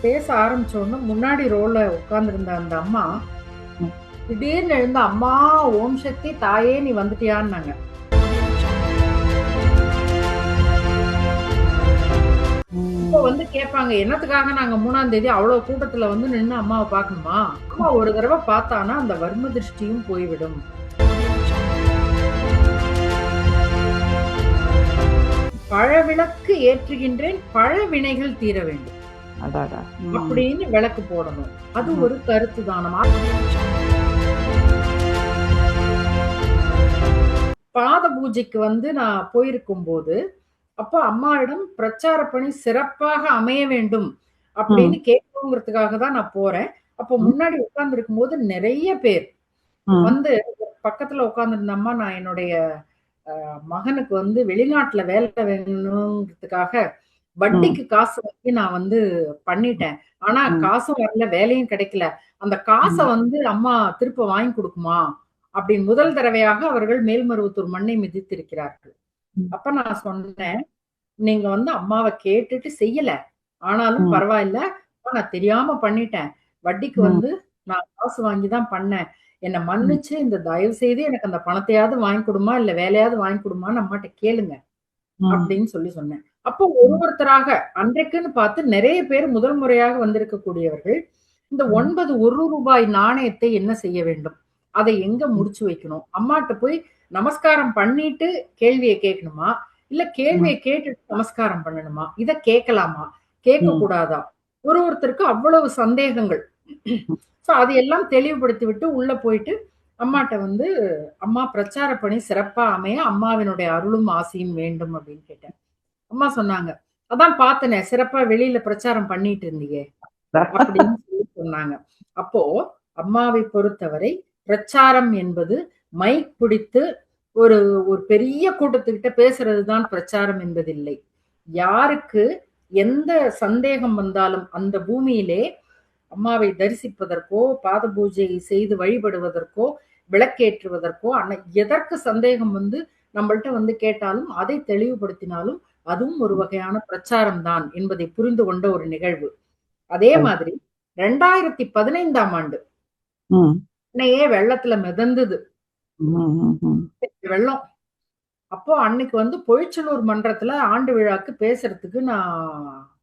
பேச ஆரம்பிச்ச உடனே முன்னாடி ரோல உட்கார்ந்திருந்த அந்த அம்மா ம். திடீர்னு எழுந்து, "அம்மா, ஓம் சக்தி தாயே நீ வந்துட்டியான்னாங்க." இப்போ ம். வந்து கேட்பாங்க, "என்னத்துக்காக நாங்க 3ஆம் தேதி அவ்வளோ கூட்டத்துல வந்து நின்னு அம்மாவ பார்க்கணுமா?" அம்மா ஒரு தடவ பார்த்தான்னா அந்த வர்ம திருஷ்டியும் போய்விடும். "பழவிளக்கு ஏற்றுகின்றேன், பழவினைகள் தீர வேண்டும்." அடாடா! ம். அப்படின்னு விளக்கு போடணும். அது ம். ஒரு கருத்து தானம். பாத பூஜைக்கு வந்து நான் போயிருக்கும்போது, அப்போ அம்மாவிடம் பிரச்சார பணி சிறப்பாக அமைய வேண்டும் ம். அப்படின்னு கேட்கணுங்கிறதுக்காக தான் நான் போறேன். அப்போ ம். முன்னாடி உட்கார்ந்திருக்கும்போது நெறைய பேர் ம். வந்து பக்கத்துல உட்கார்ந்திருந்த அம்மா, நான் என்னுடைய மகனுக்கு வந்து வெளிநாட்டுல வேலை வேணுங்கிறதுக்காக ம். வட்டிக்கு காசு வாங்கி நான் வந்து பண்ணிட்டேன். ஆனா ம். காசும் வரல, வேலையும் கிடைக்கல. அந்த காச ம். வந்து அம்மா திருப்ப வாங்கி குடுக்குமா? அப்படின்னு முதல் தடவையாக அவர்கள் மேல்மருவத்தூர் மண்ணை மிதித்திருக்கிறார்கள். ம். அப்ப நான் சொன்னேன், "நீங்க வந்து அம்மாவ கேட்டுட்டு செய்யல. ஆனாலும் ம். பரவாயில்ல. நான் தெரியாம பண்ணிட்டேன். வட்டிக்கு ம். வந்து நான் காசு வாங்கி தான் பண்ணேன். என்ன ம். மன்னிச்சு இந்த தயவு செய்து எனக்கு அந்த பணத்தையாவது வாங்கி குடும்மா, இல்ல வேலையாவது வாங்கி குடும்மான்னு அம்மாட்ட கேளுங்க." ம். அப்படின்னு சொன்னேன். அப்போ ம். ஒருத்தராக அன்றைக்குன்னு பார்த்து நெறைய பேர் முதல் முறையாக வந்திருக்கக்கூடியவர்கள், இந்த ம். 9 ரூ. 1 நாணயத்தை என்ன செய்ய வேண்டும்? அதை எங்க ம். முடிச்சு வைக்கணும்? அம்மாட்ட போய் நமஸ்காரம் பண்ணிட்டு கேள்விய கேட்கணுமா? இல்ல கேள்விய ம். கேட்டுட்டு நமஸ்காரம் பண்ணணுமா? இத கேட்கலாமா? ம். கேட்கக்கூடாதா? ஒருத்தருக்கு அவ்வளவு சந்தேகங்கள். ம். சோ அது எல்லாம் தெளிவுபடுத்தி விட்டு உள்ள போயிட்டு அம்மாட்ட வந்து, "அம்மா பிரச்சார பணி சிறப்பா அமைய அம்மாவினுடைய அருளும் ஆசியும் வேண்டும்" அப்படின்னு கேட்டேன். அம்மா சொன்னாங்க, "அதான் பார்த்தனே, சிறப்பா வெளியில பிரச்சாரம் பண்ணிட்டு இருந்தியே." அப்படின்னு சொல்லி சொன்னாங்க. அப்போ அம்மாவை பொறுத்தவரை பிரச்சாரம் என்பது மைக் பிடித்து ஒரு ஒரு பெரிய கூட்டத்துக்கிட்ட பேசுறது தான் பிரச்சாரம் என்பதில்லை. யாருக்கு எந்த சந்தேகம் வந்தாலும் அந்த பூமியிலே அம்மாவை தரிசிப்பதற்கோ, பாத பூஜை செய்து வழிபடுவதற்கோ, விளக்கேற்றுவதற்கோ, எதற்கு சந்தேகம் வந்து நம்மள்ட்ட வந்து கேட்டாலும், அதை தெளிவுபடுத்தினாலும், அதுவும் ஒரு வகையான பிரச்சாரம் தான் என்பதை புரிந்து கொண்ட ஒரு நிகழ்வு. அதே சரி. மாதிரி 2015ஆம் ஆண்டு ம். சென்னையே வெள்ளத்துல மிதந்தது. ம். ம். வெள்ளம். அப்போ அன்னைக்கு வந்து பொழிச்சலூர் மன்றத்துல ஆண்டு விழாக்கு பேசுறதுக்கு நான்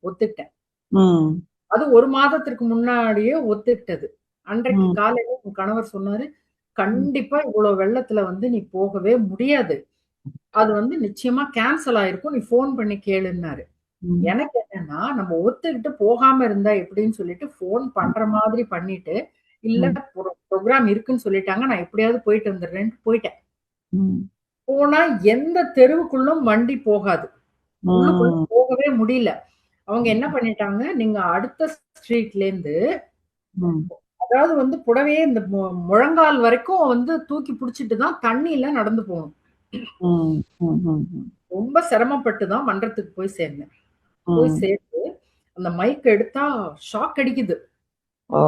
ஒத்துக்கிட்டேன். ம். அது 1 மாதத்திற்கு முன்னாடியே ஒத்துக்கிட்டது. அன்றைக்கு ம். காலையில என் கணவர் சொன்னாரு, ம். "கண்டிப்பா இவ்வளோ வெள்ளத்துல வந்து நீ போகவே முடியாது. அது வந்து நிச்சயமா கேன்சல் ஆயிருக்கும். நீ ஃபோன் பண்ணி கேளுன்னாரு." ம். எனக்கு என்னன்னா, நம்ம ஒத்துக்கிட்டு போகாம இருந்தா எப்படின்னு சொல்லிட்டு ஃபோன் பண்ற மாதிரி பண்ணிட்டு, இல்ல ம். ப்ரோகிராம் இருக்குன்னு சொல்லிட்டாங்க. நான் எப்படியாவது போயிட்டு வந்துடுறேன்ட்டு போயிட்டேன். ம். போனா எந்த தெருவுக்குள்ளும் வண்டி போகாது. உள்ளுக்குள்ள ம். போகவே முடியல. அவங்க என்ன பண்ணிட்டாங்க, நீங்க அடுத்த ஸ்ட்ரீட்லேருந்து ம். அதாவது வந்து புடவையே இந்த முழங்கால் வரைக்கும் வந்து தூக்கி புடிச்சிட்டு தான் தண்ணீல நடந்து போணும். ம். ம். ம். ரொம்ப சிரமப்பட்டு தான் மன்றத்துக்கு போய் சேர்ந்தேன். போய் ம். சேர்ந்து அந்த மைக் எடுத்தா ஷாக் அடிக்குது. ஓ!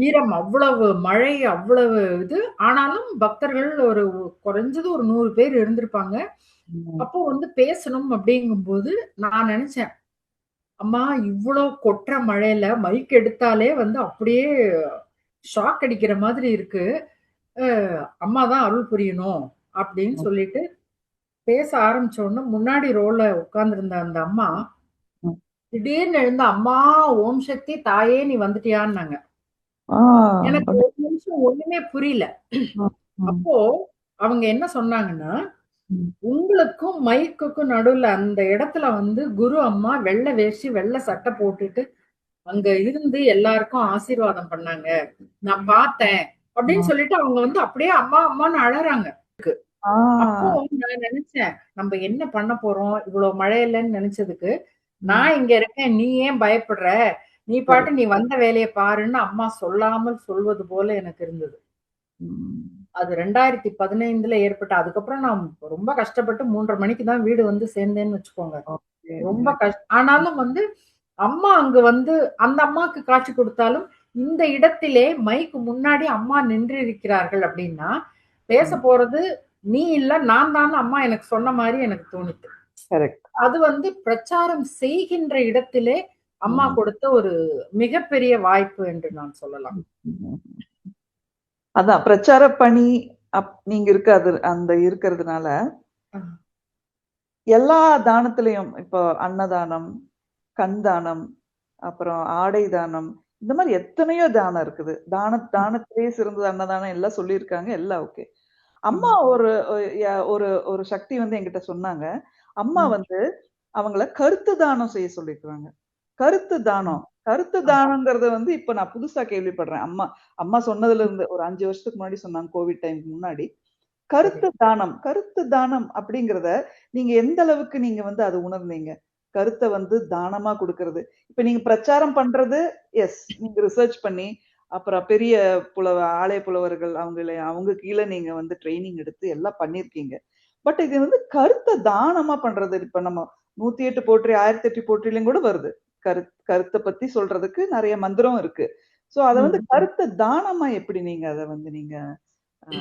ஈரம் அவ்வளவு மழை, அவ்வளவு இது. ஆனாலும் பக்தர்கள் ஒரு குறைஞ்சது ஒரு 100 பேர் இருந்திருப்பாங்க. ம். அப்போ வந்து பேசணும் அப்படிங்கும்போது நான் நெனச்சேன், அம்மா இவ்ளோ கொட்டுற மழையில மைக் எடுத்தாலே வந்து அப்படியே ஷாக் அடிக்கிற மாதிரி இருக்கு. அ அம்மா தான் அருள் புரியணும் அப்படின்னு ம். சொல்லிட்டு பேச ஆரம்பிச்ச உடனே முன்னாடி ரோல உட்கார்ந்திருந்த அந்த அம்மா ம். திடீர்னு எழுந்து, "அம்மா, ஓம் சக்தி தாயே நீ வந்துட்டியான்னாங்க." ஆ. எனக்கு பட் ஒரு நிமிஷம் ஒண்ணுமே புரியல. ம். ம். அப்போ அவங்க என்ன சொன்னாங்கன்னா, ம். "உங்களுக்கும் மைக்குக்கும் நடுவுல அந்த இடத்துல வந்து குரு அம்மா வெள்ள வேஷ்டி, வெள்ள சட்டை போட்டுட்டு அங்க இருந்து எல்லாருக்கும் ஆசீர்வாதம் பண்ணாங்க. நான் பார்த்தேன்." அப்படின்னு ம். சொல்லிட்டு அவங்க வந்து அப்படியே அம்மா அம்மான்னு அழறாங்க. அப்போ ஆ. நான் நெனச்சேன், "நம்ப என்ன பண்ண போறோம்? இவ்ளோ மழையிலன்னு நெனச்சதுக்கு, ம். நான் இங்க இருக்கேன். நீ ஏன் பயப்படுற? நீ பாட்டு கரெக்ட். நீ வந்த வேலைய பாருன்னு" அம்மா சொல்லாமல் சொல்வது போல எனக்கு இருந்தது. ம். அது 2015ல ஏற்பட்ட அதுக்கப்புறம் நான் ரொம்ப கஷ்டப்பட்டு 3:30 மணிக்கு தான் வீடு வந்து சேர்ந்தேன்னு வச்சுக்கோங்க. ஓகே. ரொம்ப ஆனாலும் வந்து அம்மா அங்க வந்து அந்த அம்மாக்கு காட்சி கொடுத்தாலும், இந்த இடத்திலே மைக் முன்னாடி அம்மா நின்றிருக்கிறார்கள் அப்படின்னா, பேச ம். போறது நீ இல்ல நான் தான்னு அம்மா எனக்கு சொன்ன மாரி எனக்கு தோணித்து. கரெக்ட். அது வந்து பிரச்சாரம் செய்கின்ற இடத்திலே அம்மா ம். கொடுத்த ஒரு மிகப்பெரிய வாய்ப்பு என்று நான் சொல்லலாம். ம். அதான் பிரச்சார பணி நீங்க இருக்காது அந்த இருக்கிறதுனால ஆ. எல்லா தானத்திலையும் இப்போ அன்னதானம், கண் தானம், அப்புறம் ஆடை தானம், இந்த மாதிரி எத்தனையோ தானம் இருக்குது. தானத்திலேயே சிறந்தது அன்னதானம் எல்லாம் சொல்லியிருக்காங்க. எல்லாம் ஓகே. அம்மா ம். ஒரு ஒரு ஒரு சக்தி வந்து என்கிட்ட சொன்னாங்க. அம்மா ம். வந்து அவங்கள கருத்து தானம் செய்ய சொல்லிருக்காங்க. கருத்து ம். தானம். கருத்து ஆமா. தானம்ங்கிறது வந்து இப்ப நான் புதுசா கேள்விப்படுறேன். அம்மா அம்மா சொன்னதுல இருந்து ஒரு 5 வருஷத்துக்கு முன்னாடி சொன்னாங்க. கோவிட் டைம்க்கு முன்னாடி. சரி. கருத்து தானம் அப்படிங்கிறத நீங்க எந்த அளவுக்கு நீங்க வந்து அதை உணர்ந்தீங்க? கருத்தை வந்து தானமா குடுக்கறது. இப்ப நீங்க பிரச்சாரம் பண்றது, எஸ். நீங்க ரிசர்ச் பண்ணி, அப்புறம் பெரிய ஆலய புலவர்கள் அவங்க கீழ நீங்க வந்து ட்ரெய்னிங் எடுத்து எல்லாம் பண்ணியிருக்கீங்க. பட் இது வந்து கருத்தை தானமா பண்றது. இப்ப நம்ம 108 போற்றி, 1008 போற்றிலையும் கூட வருது. கருத்தை பத்தி சொல்றதுக்கு நெறைய மந்திரம் இருக்கு. சோ அத வந்து ம். கருத்தை தானமா எப்படி நீங்க அத வந்து நீங்க அ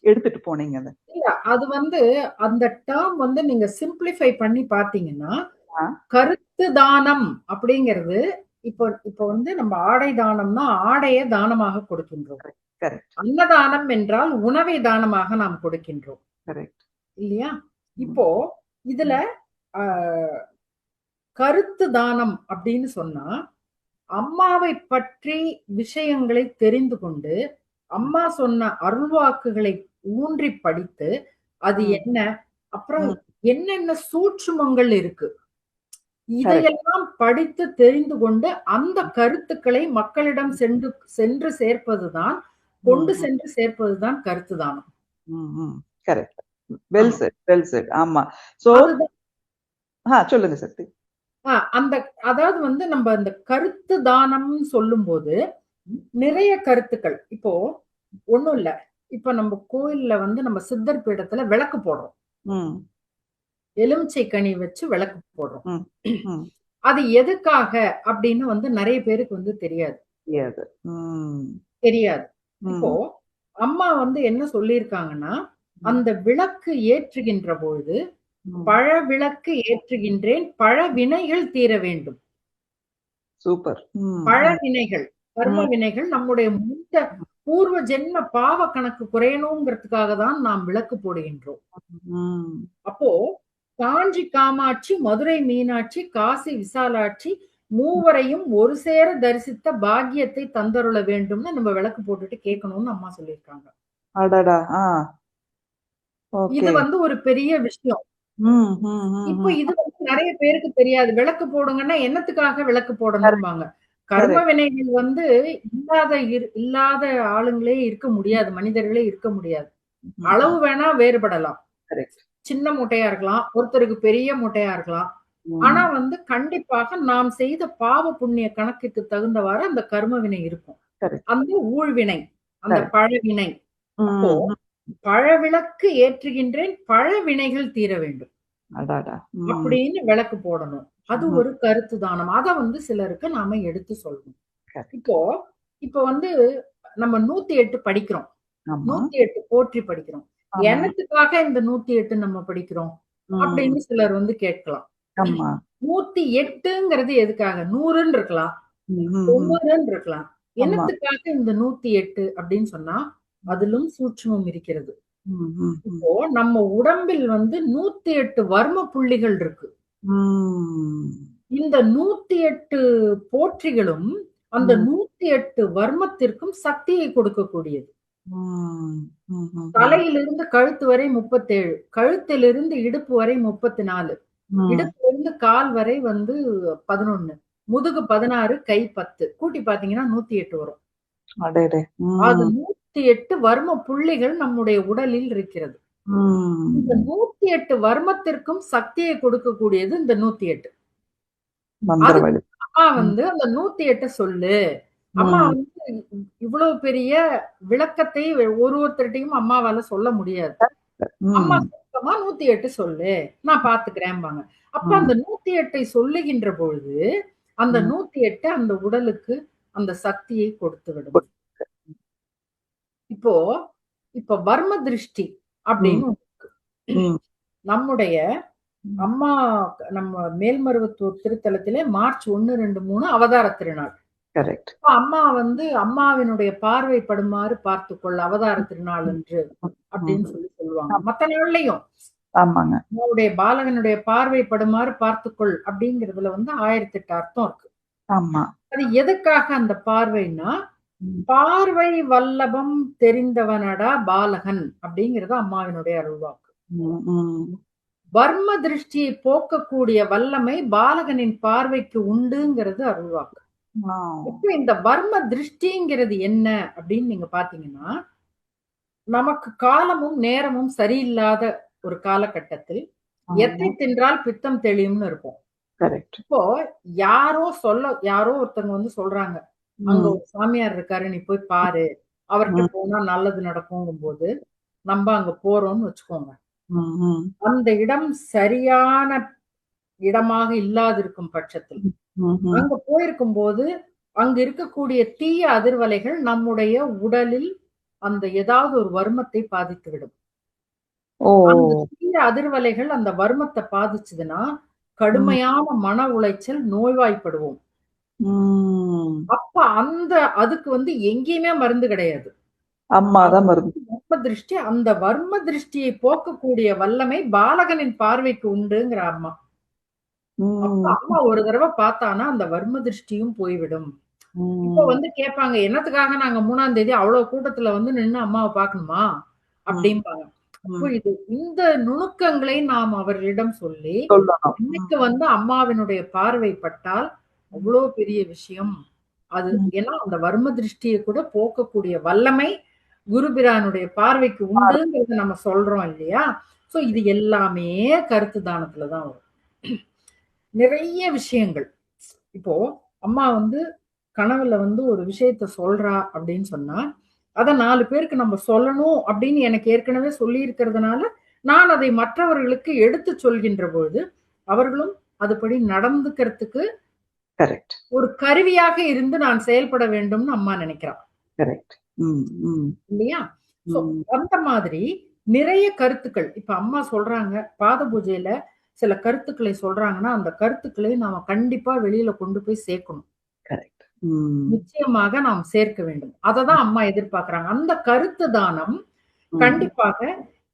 எடுத்துட்டு போனீங்க அத? இல்ல அது வந்து அந்த டேர்ம் வந்து நீங்க சிம்ப்ளிஃபை பண்ணி பார்த்தீங்கன்னா, ஆ. கருத்து தானம் அப்படிங்கிறது இப்போ இப்போ வந்து நம்ம ஆடை தானம்னா, ஆடைய தானமாக கொடுக்கின்றோம். Correct, correct. அன்னதானம் என்றால் உணவை தானமாக நாம் கொடுக்கின்றோம். கரெக்ட். இல்லையா? ம். இப்போ இதுல ம். அ கருத்து தானம் அப்படின்னு சொன்னா, அம்மாவை பற்றி விஷயங்களை தெரிந்து கொண்டு, ம். அம்மா சொன்ன அருள்வாக்குகளை ஊன்றி படித்து, அது ம். என்ன? அப்புறம் ம். என்னென்ன சூட்சுமங்கள் இருக்கு? கரெக்ட். இதையெல்லாம் படித்து தெரிந்து கொண்டு, அந்த கருத்துக்களை மக்களிடம் சென்று சென்று சேர்ப்பதுதான், ம். கொண்டு ம். சென்று சேர்ப்பதுதான் கருத்து தானம். ம். ம். கரெக்ட். வெல் ஆமா. Set, well set. ஆமா. சோ அதுதான் சொல்லுங்க சக்தி. அந்த அதாவது வந்து நம்ம அந்த கருத்து தானம்னு சொல்லும்போது, ம். நிறைய கருத்துக்கள். இப்போ ஒண்ணும் இல்ல. இப்ப நம்ம கோயில்ல வந்து நம்ம சித்தர் பீடத்துல விளக்கு போடுறோம். ம். எலுமிச்சை கனி வச்சு விளக்கு போடுறோம். ம். ம். அது எதுக்காக அப்படின்னு வந்து நெறைய பேருக்கு வந்து தெரியாது. தெரியாது. ம். தெரியாது. இப்போ ம். அம்மா வந்து என்ன சொல்லியிருக்காங்கன்னா, ம். அந்த விளக்கு ஏற்றுகின்ற பொழுது, ம். "பழ விளக்கு ஏற்றுகின்றேன், பழ வினைகள் தீர வேண்டும்." சூப்பர். ம். பழ ம். வினைகள், கர்ம ம். வினைகள் நம்முடைய பூர்வ ஜென்ம பாவ கணக்கு குறையணுங்கிறதுக்காக தான் நாம் விளக்கு போடுகின்றோம். ம். அப்போ காஞ்சி காமாட்சி, மதுரை மீனாட்சி, காசி விசாலாட்சி ம். மூவரையும் ஒரு சேர தரிசித்த பாக்கியத்தை தந்தருள வேண்டும்னு நம்ம விளக்கு போட்டுட்டு கேட்கணும்னு அம்மா சொல்லியிருக்காங்க. அடடா! இது ஓகே. வந்து ஒரு பெரிய விஷயம். ம். ம். ம். இப்போ ம். இது வந்து நெறைய பேருக்கு தெரியாது. விளக்கு போடுங்கன்னா என்னத்துக்காக விளக்கு கரெக்ட், போடணும்பாங்க. கர்ம கரெக்ட். வினைகள் வந்து இல்லாத ஆளுங்களே இருக்க முடியாது. மனிதர்களே இருக்க முடியாது. ம். அளவு வேணா வேறுபடலாம். கரெக்ட். சின்ன மூட்டையா இருக்கலாம். ஒருத்தருக்கு பெரிய மூட்டையா இருக்கலாம். ஆனா ம். வந்து கண்டிப்பாக நாம் செய்த பாவ புண்ணிய கணக்குக்கு தகுந்தவாறு அந்த கர்ம வினை இருக்கும். கரெக்ட், அந்த ஊழ்வினை, அந்த கரெக்ட். பழவினை. அப்போ ம். ம். பழவிளக்கு ஏற்றுகின்றேன், பழவினைகள் தீர வேண்டும். அடடா! ம். அப்படின்னு விளக்கு போடணும். அது ம். ஒரு கருத்து தானம். அத வந்து சிலருக்கு நாம எடுத்து சொல்லணும். கரெக்ட். இப்போ இப்போ வந்து நம்ம 108 படிக்கிறோம். ஆமா, 108 போற்றி படிக்கிறோம். ஆமா. என்னத்துக்காக இந்த 108 நம்ம படிக்கிறோம்? ம். அப்படின்னு சிலர் வந்து கேட்கலாம். ஆமா. 108ங்கிறது எதுக்காக? 100ன்னு இருக்கலாம். ம். ம். ம். 90ன்னு இருக்கலாம். ஆமா. என்னத்துக்காக இந்த 108 அப்படின்னு சொன்னா, ம். அதிலும் சூட்சுமம் இருக்கிறது. ம். ம். ம். இப்போ நம்ம உடம்பில் வந்து 108 வர்ம புள்ளிகள் இருக்கு. ம். இந்த 108 போற்றிகளும், அந்த ம். 108 வர்மத்திற்கும் சக்தியை கொடுக்கக்கூடியது. ம். ம். ம். ம். தலையிலிருந்து கழுத்து வரை 37, கழுத்திலிருந்து இடுப்பு வரை 34, ம். இடுப்பிலிருந்து கால் வரை வந்து 11, முதுகு 16, கை 10. கூட்டி பார்த்தீங்கன்னா 108 வரும். அடடே! அது ம். 108 வர்ம புள்ளிகள் நம்முடைய உடலில் இருக்கிறது. இந்த ம். 108 வர்மத்திற்கும் சக்தியை கொடுக்கக்கூடியது இந்த 108. மந்திர அதுக்கு வழி. அம்மா ம். வந்து அந்த 108 சொல்லு. அம்மா ம். வந்து இவ்வளவு பெரிய விளக்கத்தை ஒருத்தர்ட்டயும் அம்மாவால சொல்ல முடியாது. அம்மா ம். சுருக்கமா 108 சொல்லு. நான் பார்த்துக்கிறேன்பாங்க. அப்ப ம். அந்த 108ஐ சொல்லுகின்ற பொழுது, அந்த ம். 108 அந்த உடலுக்கு அந்த சக்தியை கொடுத்துவிடும். இப்போ இப்ப வர்ம திருஷ்டி ம். அப்படின்னு ஒண்ணு இருக்கு. ம். நம்முடைய அம்மா நம்ம மேல்மருவத்தூர் திருத்தலத்திலே மார்ச் 1, 2, 3 அவதார திருநாள். கரெக்ட். அப்ப அம்மா வந்து அம்மாவினுடைய பார்வை படுமாறு பார்த்துக்கொள் அவதார திருநாள் என்று அப்படின்னு சொல்லுவாங்க. மத்த நாள்லயும் ஆமாங்க. அம்மாவுடைய பாலகனுடைய பார்வை படுமாறு பார்த்துக்கொள் அப்படிங்கிறதுல வந்து 1008 அர்த்தம் இருக்கு. ஆமா. அது எதுக்காக அந்த பார்வைன்னா, பார்வை வல்லபம் தெரிந்தவனடா பாலகன் அப்படிங்கிறது அம்மாவினுடைய அருள்வாக்கு. வர்ம திருஷ்டியை போக்கக்கூடிய வல்லமை பாலகனின் பார்வைக்கு உண்டுங்கிறது அருள்வாக்கு. இப்ப இந்த வர்ம திருஷ்டிங்கிறது என்ன அப்படின்னு நீங்க பாத்தீங்கன்னா, நமக்கு காலமும் நேரமும் சரியில்லாத ஒரு காலகட்டத்தில் எத்தை தின்றால் பித்தம் தெளியும்னு இருக்கும். இப்போ யாரோ ஒருத்தவங்க வந்து சொல்றாங்க, அங்க ஒரு சாமியார் இருக்காரு, நீ போய் பாரு, அவர்கிட்ட போனா நல்லது நடக்குங்கும் போது நம்ம அங்க போறோம்னு வச்சுக்கோங்க. அந்த இடம் சரியான இடமாக இல்லாதிருக்கும் பட்சத்தில் அங்க போயிருக்கும் போது அங்க இருக்கக்கூடிய தீய அதிர்வலைகள் நம்முடைய உடலில் அந்த ஏதாவது ஒரு வர்மத்தை பாதித்துவிடும். அந்த தீய அதிர்வலைகள் அந்த வர்மத்தை பாதிச்சதுன்னா கடுமையான மன உளைச்சல், நோய்வாய்ப்படுவோம். அப்ப அதுக்கு வந்து எங்கேயுமே மருந்து கிடையாது. அம்மாதான் மருந்து. வர்ம திருஷ்டி, அந்த வர்ம திருஷ்டியை போக்கக்கூடிய வல்லமை பாலகனின் பார்வைக்கு உண்டுங்கிற அம்மா. அப்ப அம்மா ஒரு தடவை பார்த்தானா அந்த வர்ம திருஷ்டியும் போய்விடும். இப்ப வந்து கேட்பாங்க, என்னத்துக்காக நாங்க 3ஆம் தேதி அவ்வளவு கூட்டத்துல வந்து நின்னு அம்மாவை பார்க்கணுமா அப்படிம்பாங்க. அப்போ இந்த நுணுக்கங்களை நாம் அவர்களிடம் சொல்லி இன்னைக்கு வந்து அம்மாவினுடைய பார்வை பட்டால் அவ்வளவு பெரிய விஷயம் அது. ஏன்னா அந்த வர்ம திருஷ்டியை கூட போக்கக்கூடிய வல்லமை குருபிரானுடைய பார்வைக்கு உண்டுங்கிறத நம்ம சொல்றோம் இல்லையா? சோ இது எல்லாமே கருத்து தானத்துலதான் வரும். நிறைய விஷயங்கள். இப்போ அம்மா வந்து கனவுல வந்து ஒரு விஷயத்த சொல்றா அப்படின்னு சொன்னா, அத 4 பேருக்கு நம்ம சொல்லணும் அப்படின்னு எனக்கு ஏற்கனவே சொல்லி இருக்கிறதுனால, நான் அதை மற்றவர்களுக்கு எடுத்து சொல்கின்ற பொழுது, அவர்களும் அதுபடி நடந்துக்கிறதுக்கு ஒரு கருவியாக இருந்து நான் செயல்பட வேண்டும்னு அம்மா நினைக்கிறா. இல்லையா? அந்த மாதிரி நிறைய கருத்துக்கள். இப்ப அம்மா சொல்றாங்க, பாத பூஜையில சில கருத்துக்களை சொல்றாங்கன்னா, அந்த கருத்துக்களை நாம கண்டிப்பா வெளியில கொண்டு போய் சேர்க்கணும். நிச்சயமாக நாம் சேர்க்க வேண்டும். அததான் அம்மா எதிர்பார்க்கிறாங்க. அந்த கருத்து தானம் கண்டிப்பாக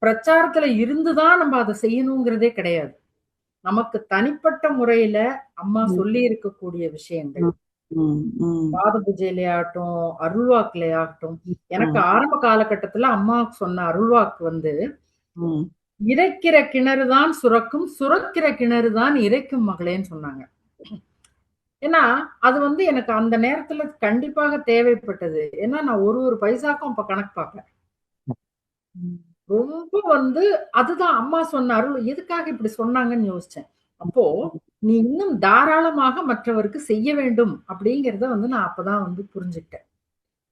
பிரச்சாரத்துல இருந்துதான் நம்ம அதை செய்யணுங்கிறதே கிடையாது. நமக்கு தனிப்பட்ட முறையில அம்மா சொல்லி இருக்கக்கூடிய விஷயங்கள், பாத பூஜையிலேயாகட்டும், அருள்வாக்குலையாகட்டும். எனக்கு ஆரம்ப காலகட்டத்துல அம்மா சொன்ன அருள்வாக்கு வந்து, இறைக்கிற கிணறுதான் சுரக்கும், சுரக்கிற கிணறுதான் இறைக்கும் மகளேன்னு சொன்னாங்க. ஏன்னா அது வந்து எனக்கு அந்த நேரத்துல கண்டிப்பாக தேவைப்பட்டது. ஏன்னா நான் ஒரு பைசாக்கும் அப்ப கணக்கு பார்ப்பேன். ரொம்ப வந்து அதுதான் அம்மா சொன்ன அருள் எதுக்காக இப்படி சொன்னாங்கன்னு யோசிச்சேன். அப்போ நீ இன்னும் தாராளமாக மற்றவருக்கு செய்ய வேண்டும் அப்படிங்கறத வந்து நான் அப்பதான் வந்து புரிஞ்சுக்கிட்டேன்.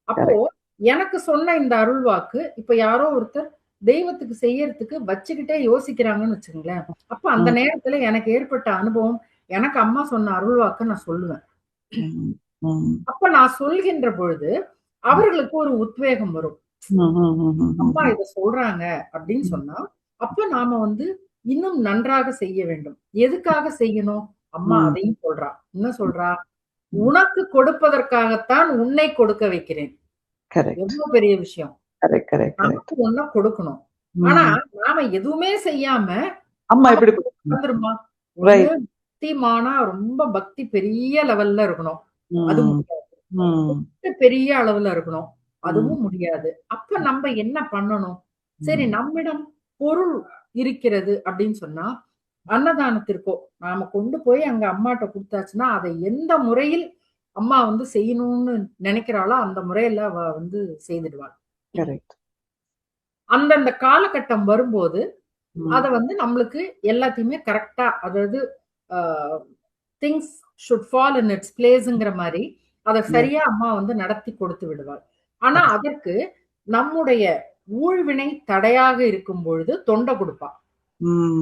அப்போ எனக்கு சொன்ன இந்த அருள்வாக்கு இப்ப யாரோ ஒருத்தர் தெய்வத்துக்கு செய்யறதுக்கு வச்சுக்கிட்டே யோசிக்கிறாங்கன்னு வச்சுங்களேன். அப்ப அந்த நேரத்துல எனக்கு ஏற்பட்ட அனுபவம், எனக்கு அம்மா சொன்ன அருள்வாக்க நான் சொல்லுவேன். அப்ப நான் சொல்கின்ற பொழுது அவர்களுக்கு ஒரு உத்வேகம் வரும். அம்மா இத சொல்றாங்க அப்படின்னு சொன்னா, அப்ப நாம வந்து இன்னும் நன்றாக செய்ய வேண்டும். எதுக்காக செய்யணும்? அம்மா அதையும் சொல்றா. என்ன சொல்றா? உனக்கு கொடுப்பதற்காகத்தான் உன்னை கொடுக்க வைக்கிறேன். எவ்வளவு பெரிய விஷயம். நமக்கு ஒண்ணா கொடுக்கணும். ஆனா நாம எதுவுமே செய்யாம அம்மா எப்படி வந்துருமா? பக்திமானா ரொம்ப பக்தி பெரிய லெவல்ல இருக்கணும். அது முடியாது. பெரிய அளவுல இருக்கணும். அதுவும் முடியாது. அப்ப நம்ம என்ன பண்ணணும்? சரி, நம்மிடம் பொருள் இருக்கிறது அப்படின்னு சொன்னா, அன்னதானத்திற்கோ நாம கொண்டு போய் அங்க அம்மாட்ட கொடுத்தாச்சுன்னா, அதை எந்த முறையில் அம்மா வந்து செய்யணும்னு நினைக்கிறாளோ அந்த முறையில அவ வந்து செய்திடுவாள். அந்தந்த காலகட்டம் வரும்போது அத வந்து நம்மளுக்கு எல்லாத்தையுமே கரெக்டா, அதாவது things should fall in its பிளேஸ்ங்கிற மாதிரி அதை சரியா அம்மா வந்து நடத்தி கொடுத்து விடுவாள். ஆனா அதற்கு நம்முடைய ஊழ்வினை தடையாக இருக்கும் பொழுது தொண்டை கொடுப்பா.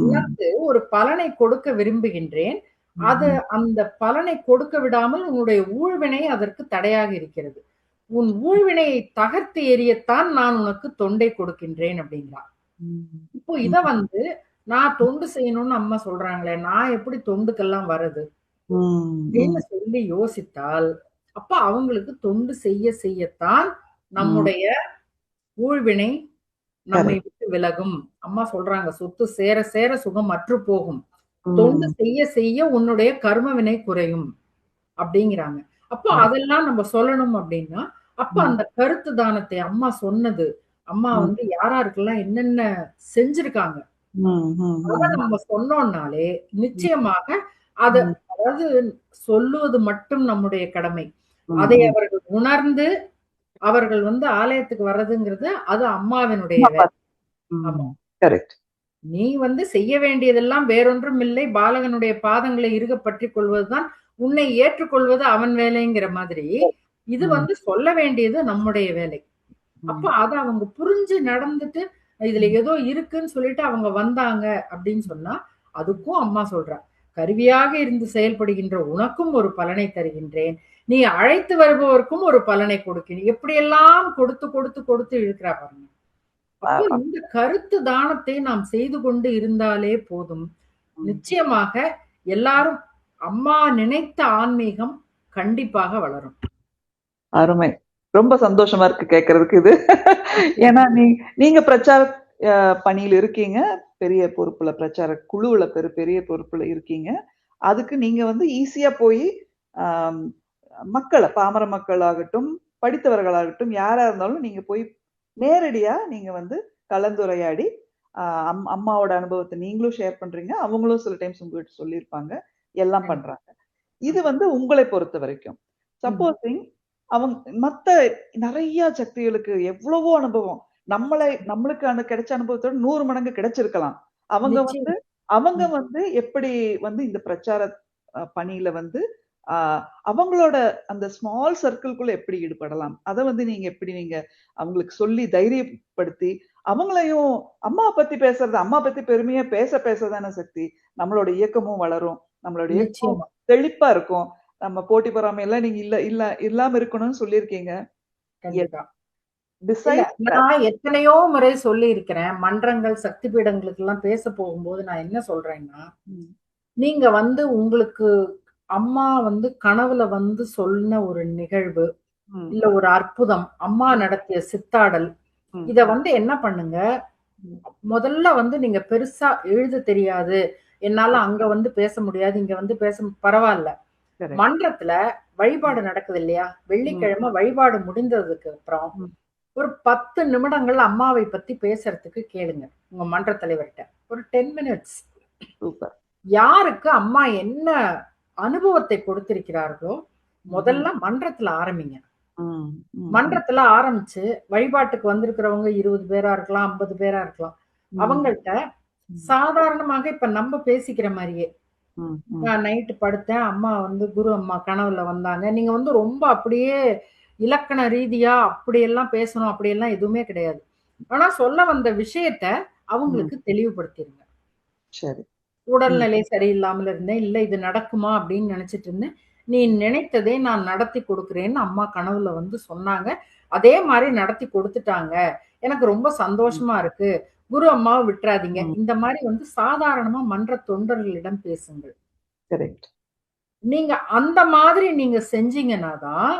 உனக்கு ஒரு பலனை கொடுக்க விரும்புகின்றேன், அது அந்த பலனை கொடுக்க விடாமல் உன்னுடைய ஊழ்வினை அதற்கு தடையாக இருக்கிறது. உன் ஊழ்வினையை தகர்த்து எறியத்தான் நான் உனக்கு தொண்டை கொடுக்கின்றேன் அப்படிங்கிறா. இப்போ இத வந்து நான் தொண்டு செய்யணும்னு அம்மா சொல்றாங்களே, நான் எப்படி தொண்டுக்கெல்லாம் வர்றது? ம், அப்படின்னு ம். சொல்லி யோசித்தால், அப்ப அவங்களுக்கு தொண்டு செய்ய செய்யத்தான் ம். நம்முடைய ஊழ்வினை நம்மை கரெக்ட். விட்டு விலகும். அம்மா சொல்றாங்க, "சொத்து சேர சேர சுகம் அற்றுப் போகும். தொண்டு ம். செய்ய செய்ய உன்னுடைய கர்ம வினை குறையும்." அப்படிங்கிறாங்க. அப்போ கரெக்ட். அதெல்லாம் நம்ம சொல்லணும் அப்படின்னா, அப்ப ம். அந்த கருத்து தானத்தை அம்மா சொன்னது, அம்மா ம். வந்து யாராருக்கெல்லாம் என்னென்ன செஞ்சிருக்காங்க. ம். ம். அத ம். நம்ம சொன்னோம்னாலே, ம். நிச்சயமாக அத ம். அதாவது சொல்லுவது மட்டும் நம்முடைய கடமை. ம். அதை ம். அவர்கள் உணர்ந்து, அவர்கள் வந்து ஆலயத்துக்கு வர்றதுங்கிறது, அது அம்மாவினுடைய ஆமா. ஆமா. ம். கரெக்ட். நீ வந்து செய்ய வேண்டியதெல்லாம் வேறொன்றும் இல்லை. பாலகனுடைய பாதங்களை இறுகப் பற்றிக் கொள்வதுதான், உன்னை ஏற்றுக்கொள்வது அவன் வேலைங்கிற மாதிரி, இது ம். வந்து சொல்ல வேண்டியது நம்முடைய வேலை. அப்ப ம். அத அவங்க புரிஞ்சு நடந்துட்டு, இதுல ம். ஏதோ இருக்குன்னு சொல்லிட்டு அவங்க வந்தாங்க அப்படின்னு சொன்னா, அதுக்கும் அம்மா சொல்றா. "கருவியாக இருந்து செயல்படுகின்ற உனக்கும் ஒரு பலனை தருகின்றேன். நீ அழைத்து வருபவருக்கும் ஒரு பலனை கொடுக்கிறேன்." எப்படியெல்லாம் கொடுத்து, கொடுத்து, கொடுத்து இழுக்கிறா பாருங்க. அப்போ ஆமா. இந்த கருத்து தானத்தை நாம் செய்து கொண்டு இருந்தாலே போதும். ம். நிச்சயமாக எல்லாரும் அம்மா நினைத்த ஆன்மீகம் கண்டிப்பாக வளரும். அருமை. ரொம்ப சந்தோஷமா இருக்கு கேட்கறதுக்கு இது. ஏன்னா நீங்க பிரச்சார பணியில இருக்கீங்க. பெரிய பொறுப்புல பிரச்சார குழுவுல பெரிய பொறுப்புல இருக்கீங்க. அதுக்கு நீங்க வந்து ஈஸியா போய் ஆம், பாமர மக்களாகட்டும், படித்தவர்களாகட்டும் யாரா இருந்தாலும் நீங்க போய் நேரடியா நீங்க வந்து கலந்துரையாடி அம்மாவோட அனுபவத்தை நீங்களும் ஷேர் பண்றீங்க. அவங்களும் சில டைம்ஸ் உங்ககிட்ட சொல்லியிருப்பாங்க. எல்லாம் கண்டிப்பா. பண்றாங்க. இது வந்து உங்களை பொறுத்த வரைக்கும். ம். சப்போஸிங் அவங்க மத்த நெறைய சக்திகளுக்கு எவ்வளவோ அனுபவம். நம்மளுக்கு கிடைச்ச அனுபவத்தோட 100 மடங்கு கிடைச்சிருக்கலாம். அவங்க வந்து நிச்சயம். அவங்க ம். வந்து எப்படி வந்து இந்த பிரச்சார பணியில வந்து அ அவங்களோட அந்த ஸ்மால் சர்க்கிள்குள்ள எப்படி ஈடுபடலாம்? அத வந்து நீங்க அவங்களுக்கு சொல்லி தைரியப்படுத்தி, அவங்களையும் அம்மா பத்தி பெருமையா பேச தானே சக்தி, நம்மளோட இயக்கமும் வளரும். நம்மளோட இயக்கம் நிச்சயமா. செழிப்பா இருக்கும். நம்ம போட்டி பொறாமை எல்லாம் நீங்க இல்லாம இருக்கணும்னு சொல்லியிருக்கீங்க. எஸ். கண்டிப்பா. இல்ல, பிசைட்ஸ் தட். நான் எத்தனையோ முறை சொல்லியிருக்கிறேன். மன்றங்கள், சக்தி பீடங்களுக்கெல்லாம் பேச போகும்போது நான் என்ன சொல்றேன்னா, ம். நீங்க வந்து உங்களுக்கு அம்மா வந்து கனவுல வந்து சொன்ன ஒரு நிகழ்வு, ம். இல்ல ஒரு அற்புதம், அம்மா ம். நடத்திய சித்தாடல், ம். இத வந்து என்ன பண்ணுங்க, ம். முதல்ல வந்து நீங்க பெருசா எழுத தெரியாது, என்னால அங்க வந்து பேச முடியாது, இங்க வந்து பேச பரவால்ல. கரெக்ட். மன்றத்துல ம். வழிபாடு நடக்குது இல்லையா? ம். வெள்ளிக்கிழமை வழிபாடு முடிந்ததுக்கு அப்புறம், ம். ஒரு 10 நிமிடங்கள் அம்மாவை பத்தி பேசுறதுக்கு கேளுங்க. உங்க மன்ற தலைவர்ட்ட. ஒரு 10 மினிட்ஸ். சூப்பர். யாருக்கு அம்மா என்ன அனுபவத்தை கொடுத்திருக்கிறார்களோ, ம்ஹ்ம். முதல்ல மன்றத்துல ஆரம்பிங்க. ம். ம். ம். மன்றத்துல ஆரம்பிச்சு, வழிபாட்டுக்கு வந்திருக்கிறவங்க 20 பேரா இருக்கலாம், 50 பேரா இருக்கலாம். ம். அவங்கள்ட்ட ம். சாதாரணமாக இப்ப நம்ம பேசிக்கிற மாரியே, ம். ம். நான் நைட்டு படுத்தேன். அம்மா வந்து குரு அம்மா கனவுல வந்தாங்க. நீங்க வந்து ரொம்ப அப்படியே இலக்கண ரீதியா அப்படியெல்லாம் பேசணும், அப்படியெல்லாம் எதுவுமே கிடையாது. ஆனா சொல்ல வந்த விஷயத்த ம். அவங்களுக்கு தெளிவுபடுத்திருங்க. சரி. ம். உடல்நிலை சரியில்லாமல் இருந்தேன். இல்ல இது நடக்குமா அப்படின்னு நினைச்சிட்டு இருந்தேன். நீ நினைத்ததை நான் நடத்தி கொடுக்கிறேன்னு அம்மா கனவுல வந்து சொன்னாங்க. அதே மாரி நடத்தி கொடுத்துட்டாங்க. எனக்கு ரொம்ப ம். சந்தோஷமா இருக்கு. குரு அம்மாவ விட்டுறாதீங்க. ம். இந்த மாரி வந்து சாதாரணமா மன்ற தொண்டர்களிடம் பேசுங்கள். கரெக்ட். நீங்க அந்த மாதிரி நீங்க செஞ்சீங்கன்னா தான்,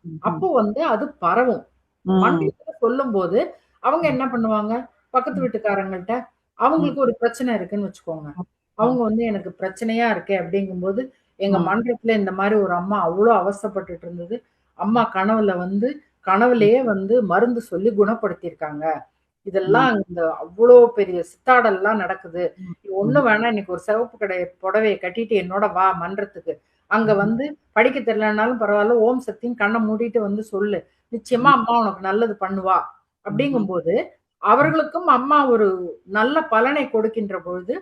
ம்ஹ்ம். அப்போ வந்து அது பரவும். ம். மன்றத்துல சொல்லும்போது, அவங்க ம். என்ன பண்ணுவாங்க, பக்கத்து ம். வீட்டுக்காரங்கள்ட்ட ம். அவங்களுக்கு ஒரு பிரச்சனை இருக்குன்னு வச்சுக்கோங்க. ம். அவங்க வந்து எனக்கு பிரச்சனையா இருக்கே அப்படிங்கும்போது, எங்க ம். மன்றத்துல இந்த மாரி ஒரு அம்மா அவ்ளோ அவஸ்தைப்பட்டுட்டு இருந்தது. அம்மா ம். கனவுல வந்து ம். கனவுலயே வந்து மருந்து சொல்லி குணப்படுத்தியிருக்காங்க. ம். இதெல்லாம் இந்த அவ்ளோ பெரிய சித்தாடல்லாம் நடக்குது. ம். நீ ஒண்ணும் ம். வேணாம் இன்னைக்கு ஒரு சிவப்பு புடவைய கட்டிட்டு என்னோட வா மன்றத்துக்கு. அங்க ம்ஹ்ம். வந்து படிக்க தெரியலனாலும் பரவால்ல, ஓம் சக்தின்னு கண்ண மூடிட்டு வந்து சொல்லு. நிச்சயமா ம். அம்மா உனக்கு நல்லது பண்ணுவா. ம்ஹ்ம். அப்படிங்கும்போது, ம். அவர்களுக்கும் அம்மா ஒரு நல்ல பலனை கொடுக்கின்ற பொழுது,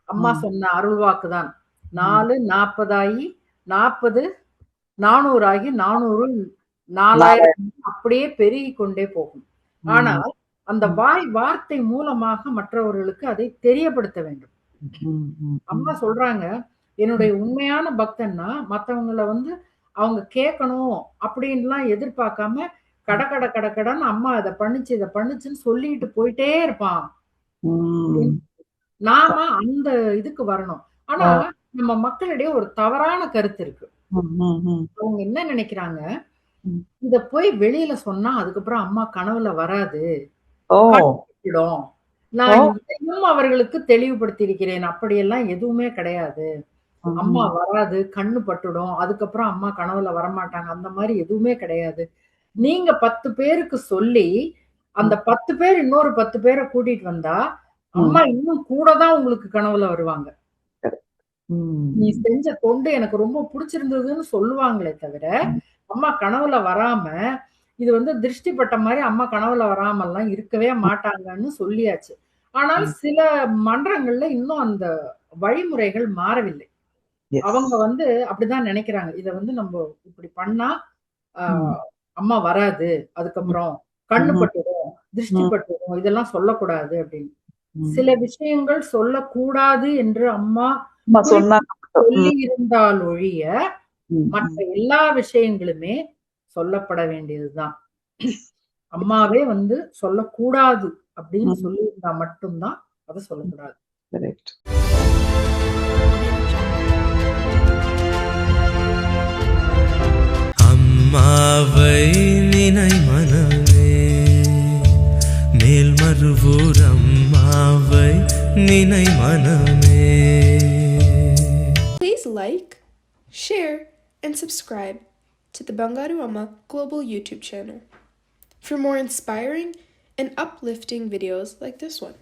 அம்மா ம். சொன்ன அருள்வாக்கு தான். ம். 4 40 ஆகி 40 400 ஆகி 400 நாராயண். 4000 அப்படியே பெருகிக் கொண்டே போகும். ம். ஆனால், அந்த ம். வார்த்தை மூலமாக மற்றவர்களுக்கு அதை தெரியப்படுத்த வேண்டும். ம். ம். அம்மா ம். சொல்றாங்க, என்னுடைய ம். உண்மையான பக்தன்னா, மத்தவங்கள வந்து அவங்க கேட்கணும் அப்படின்லாம் எதிர்பார்க்காம, கட ம். கட கட கடன்னு அம்மா இத பண்ணுச்சு, இத பண்ணுச்சுன்னு சொல்லிட்டு போயிட்டே இருப்பான். ம். அப்படின்னு. நாம அந்த இதுக்கு வரணும். ஆனா, நம்ம மக்களிடையே ஒரு தவறான கருத்து இருக்கு. அவங்க என்ன நினைக்கிறாங்க, இத போய் வெளியில சொன்னா அதுக்கப்புறம் அம்மா கனவுல வராது. கண்டுபிடிச்சிடும். நான் இதையும் அவர்களுக்கு தெளிவுபடுத்தி இருக்கிறேன். அப்படியெல்லாம் எதுவுமே கிடையாது. அம்மா வராது, கண்ணு பட்டுடும். அதுக்கப்புறம் அம்மா கனவுல வரமாட்டாங்க. அந்த மாரி எதுவுமே கிடையாது. நீங்க 10 பேருக்கு சொல்லி, அந்த 10 பேர் இன்னொரு 10 பேர கூட்டிட்டு வந்தா, அம்மா இன்னும் கூட தான் உங்களுக்கு கனவுல வருவாங்க. நீ செஞ்ச தொண்டு எனக்கு ரொம்ப புடிச்சிருந்ததுன்னு சொல்லுவாங்களே தவிர, அம்மா கனவுல வராம, இது வந்து திருஷ்டி பட்ட மாரி அம்மா கனவுல வராமல்லாம் இருக்கவே மாட்டாங்கன்னு சொல்லியாச்சு. ஆனால் சில மன்றங்கள்ல இன்னும் அந்த வழிமுறைகள் மாறவில்லை. அவங்க வந்து அப்படிதான் நெனைக்கிறாங்க. இத வந்து நம்ப இப்படி பண்ணா, ஆ அம்மா வராது. அதுக்கப்புறம் கண்ணு பட்டுடும், திருஷ்டி பட்டுடும். இதெல்லாம் சொல்லக்கூடாது அப்படின்னு. சில விஷயங்கள் சொல்லக்கூடாது என்று அம்மா சொல்லி இருந்தால் ஒழிய, மற்ற எல்லா விஷயங்களுமே சொல்லப்பட வேண்டியதுதான். அம்மாவே வந்து சொல்லக்கூடாது அப்படின்னு சொல்லியிருந்தா மட்டும் தான் அத சொல்லக்கூடாது. கரெக்ட். அம்மாவை நினை மனமே, மேல்மருவூர் அம்மாவை நினை மனமே. Please like, share, and subscribe to the Bangaru Amma Global YouTube channel for more inspiring and uplifting videos like this one.